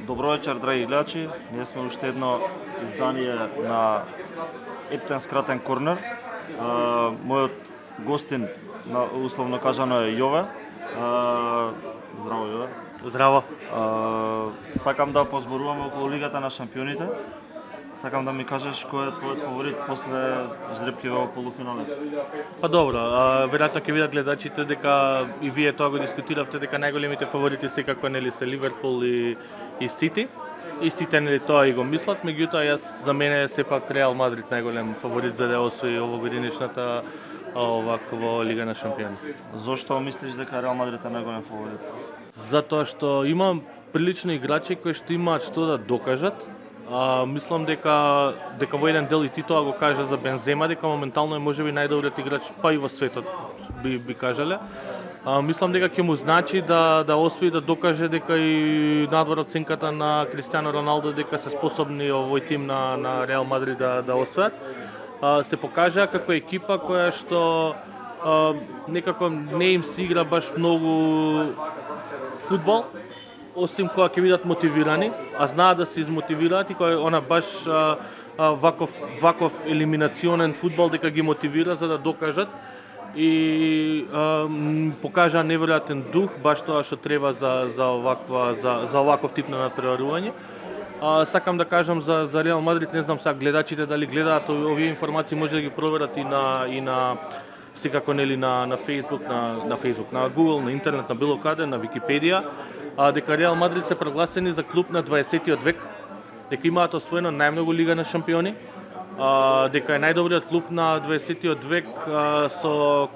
Добро вечер, драги гледачи. Ние сме уште едно издание на Ептен скратен корнер. Мојот гостин, условно кажано, е Јове. Здраво, Јове. Здраво. Сакам да позборуваме околу Лигата на шампионите. Сакам да ми кажеш кој е твојот фаворит после ждрепките во полуфиналите. Па добро, веројатно ќе видат гледачите дека и вие тоа го дискутиравте дека најголемите фаворити секако нели се Ливерпул и Сити. И сите нели тоа и го мислат, меѓутоа јас за мене е сепак Реал Мадрид најголем фаворит за да освои овогодинешната овакво Лига на шампиони. Зошто мислиш дека Реал Мадрид е најголем фаворит? Затоа што имам прилично играчи кои што имаат што да докажат. Мислам дека во еден дел и ти тоа го кажа за Бензема, дека моментално е можеби најдобриот играч па и во светот би кажале. Мислам дека ќе му значи да освои да докаже дека и надвор од ценката на Кристијано Роналдо дека се способни овој тим на Реал Мадрид да освојат. Се покажа како екипа која што некако не им се игра баш многу фудбал, осим кога ќе бидат мотивирани, а знаат да се измотивираат и кога она баш ваков елиминационен фудбал дека ги мотивира за да докажат и покажа неверојатен дух, баш тоа што треба за оваков тип на натпреварување. Сакам да кажам за Реал Мадрид, не знам сега гледачите дали гледаат овие информации, може да ги проверат и на секако нели на Facebook, на Google, на интернет, на било каде, на Википедија, дека Реал Мадрид се прогласени за клуб на 20-тиот век, дека имаат освоено најмногу Лига на шампиони, дека е најдобриот клуб на 20-тиот век со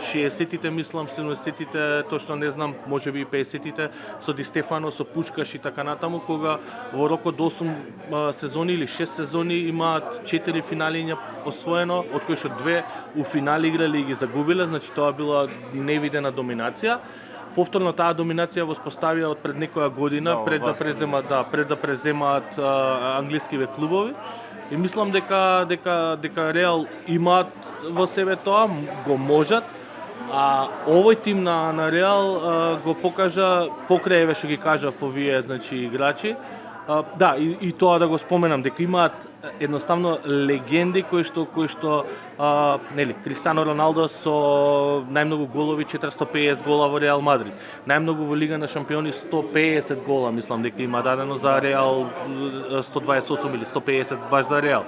60-тите, мислам, 70-тите, точно не знам, можеби и 50-тите, со Ди Стефано, со Пучкаш и така натаму, кога во рок од 8 сезони или 6 сезони имаат 4 финали освоено, од кои што 2 у финали играли и ги загубиле, значи тоа била невидена доминација. Повторно таа доминација воспоставија од пред некоја година, пред да преземаат англискиве клубови. И мислам дека Реал имаат во себе тоа, го можат, а овој тим на Реал го покажа покрај еве што ги кажав овие значи играчи. Да, и тоа да го споменам дека имаат едноставно легенди кои што нели Кристијано Роналдо со најмногу голови 450 гола во Реал Мадрид. Најмногу во Лига на шампиони 150 гола, мислам дека има дадено за Реал 128 или 150 баш за Реал.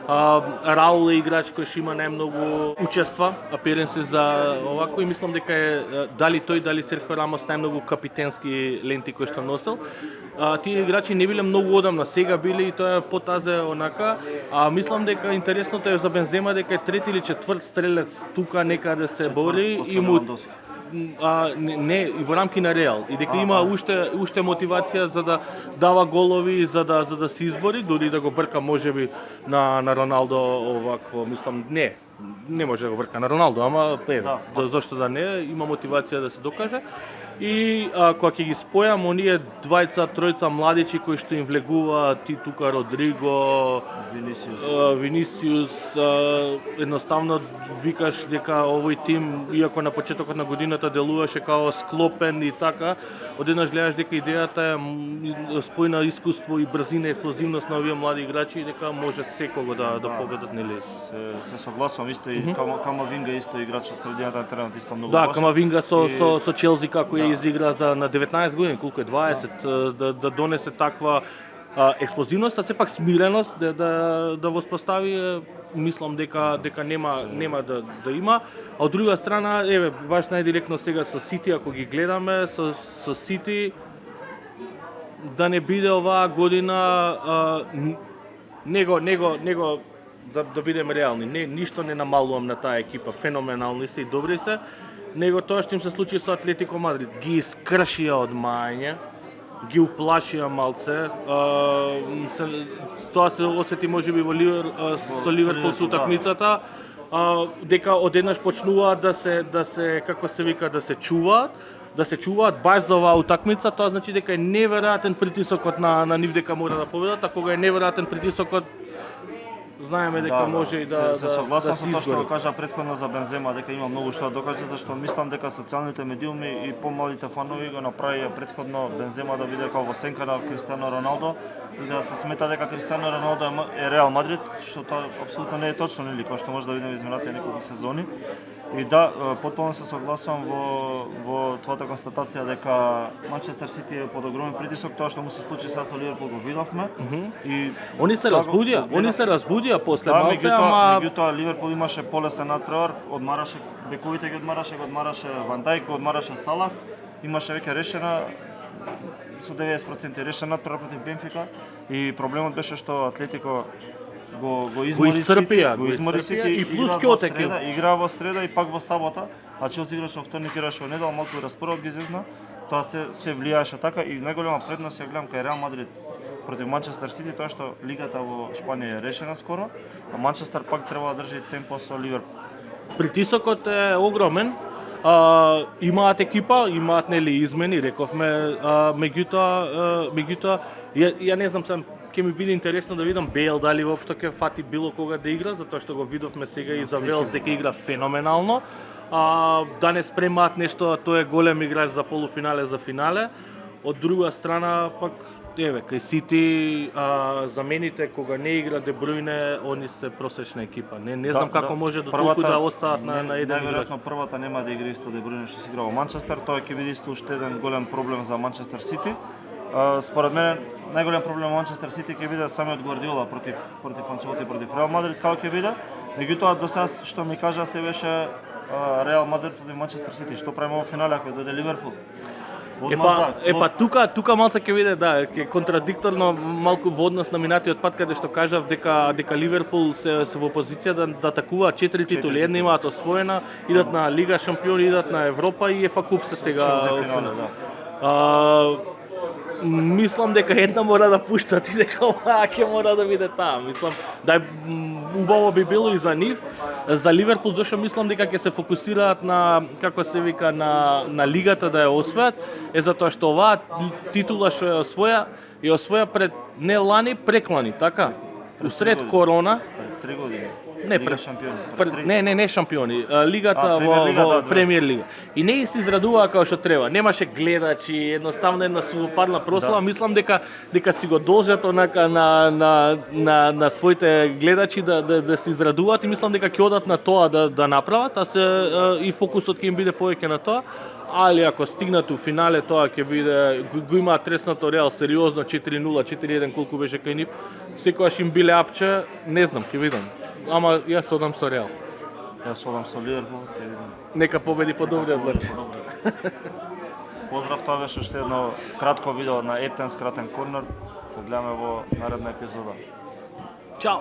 Раул е играч кој што има најмногу учества, апиренси за овако и мислам дека е дали тој, дали Серхио Рамос најмногу капитенски ленти кои што носел. Тие играчи не биле многу одамна, сега биле и тоа по тазе онака. Мислам дека интересното е за Бензема дека е трети или четврт стрелец тука некаде се бори и му не и во рамки на Реал и дека има уште мотивација за да дава голови за да се избори, дури да го брка можеби на Роналдо овакво, мислам не може да го брка на Роналдо, ама зошто да не, има мотивација да се докаже. И кога ќе ги спојам оние двајца, тројца младичи кои што им влегуваат, ти тука Родриго, Винисиус, едноставно викаш дека овој тим, иако на почетокот на годината делуваше као склопен и така, одеднаш гледаш дека идејата е спојна искуство и брзина, експлозивност на овие млади играчи и дека може секого да победат, нели? Се согласувам, исто и Камавинга исто играч од средината на теренот, исто многу важен. Да, Камавинга со Челси како изигра на 19 години, колку е 20, да донесе таква експлозивност, а сепак смиреност да воспостави, мислам дека нема да има. А од друга страна, еве, баш најдиректно сега со Сити, ако ги гледаме, со Сити да не биде оваа година него да бидеме реални. Ништо не намалувам на таа екипа, феноменални се и добри се. Него тоа што им се случи со Атлетико Мадрид, ги искршија од мајање, ги уплашија малце. Тоа се осети можеби со Ливерпул со утакмицата, дека одеднаш почнуваат да се како се вика да се чуваат баш за оваа утакмица, тоа значи дека е неверојатен притисокот на нив дека мора да победат, а кога е неверојатен притисокот знаеме дека може и да се согласам се со тоа што изгори. го кажа претходно за Бензема, дека има многу што да докаже, зашто мислам дека социјалните медиуми и помалите фанови го направија претходно Бензема да биде како во сенка на Кристијано Роналдо и да се смета дека Кристијано Роналдо е Реал Мадрид, што тоа апсолутно не е точно, нели, кој што може да видиме изминатите неколку сезони. И да, потполно се согласувам во твојата констатација дека Манчестер Сити е под огромен притисок, тоа што му се случи сега со Ливерпул го видовме. И Они се разбудија после да, малце, ама меѓутоа Ливерпул имаше полесен натпревар, одмараше бековите ги одмараше Ван Дајк, одмараше Салах, имаше веќе решена со 90% решен натпревар против Бенфика и проблемот беше што Атлетико го измори Сити и плюс Кјотек игра во среда и пак во сабота, а Челси играше во вторник, играше во недела, малку распоред ги зезна. Тоа се влијаеше така и најголема предност ја гледам кај Реал Мадрид против Манчестер Сити, тоа што лигата во Шпанија е решена скоро, а Манчестер пак треба да држи темпо со Ливерпул. Притисокот е огромен. Имаат екипа, имаат нели измени, рековме, меѓутоа ја не знам сам, ќе ми биде интересно да видам Бейл дали воопшто ќе фати било кога да игра, затоа што го видовме сега и за Велс дека игра феноменално. Да не спремаат нешто, тој е голем играч за полуфинале, за финале. Од друга страна пак кај Сити замените кога не игра Де Брујне, они се просечна екипа. Не знам како може до толку да остаат на еден играч. Најверојатно првата нема да игра исто Де Брујне што се игра во Манчестер, тоа ќе биде исто уште еден голем проблем за Манчестер Сити. Според мене најголем проблем во Манчестер Сити ќе биде самиот Гвардиола против Анчелоти, против Реал Мадрид, како ќе биде. Меѓутоа до сега што ми кажа се беше Реал Мадрид против Манчестер Сити, што правиме во финале ако дојде Ливерпул. Тука малце ќе биде ќе контрадикторно малку во однос на минатиот пат каде што кажав дека Ливерпул се во позиција да атакуваат 4 титули, една имаат освоена, идат на Лига шампиони, идат на Европа и ЕФА куп се сега во финале, мислам дека една мора да пуштат и дека оваа ќе мора да биде таа. Мислам да убаво би било и за нив, за Ливерпул, зашто мислам дека ќе се фокусираат на како се вика на лигата да ја освојат, е затоа што оваа титула што ја освоја пред не лани, преклани, така? Усред корона, 3 години. Не шампиони. Не шампиони. Лигата во Премиер лига. И не се израдуваа како што треба. Немаше гледачи, едноставно една супарна прослава. Мислам дека си го должат онака на своите гледачи да се израдуваат и мислам дека ќе одат на тоа да направат, и фокусот ќе им биде повеќе на тоа. Али ако стигнат у финале, тоа ќе биде го имаат треснато Реал сериозно 4-0, 4-1 колку беше кај нив. Секогаш им биле апче, не знам, ќе видам. Ама јас одам со Реал. Јас одам со Ливерпул, ќе видам. Нека победи подобриот лач. Поздрав, тоа беше уште едно кратко видео на Ептен скратен корнер. Се гледаме во наредна епизода. Чао!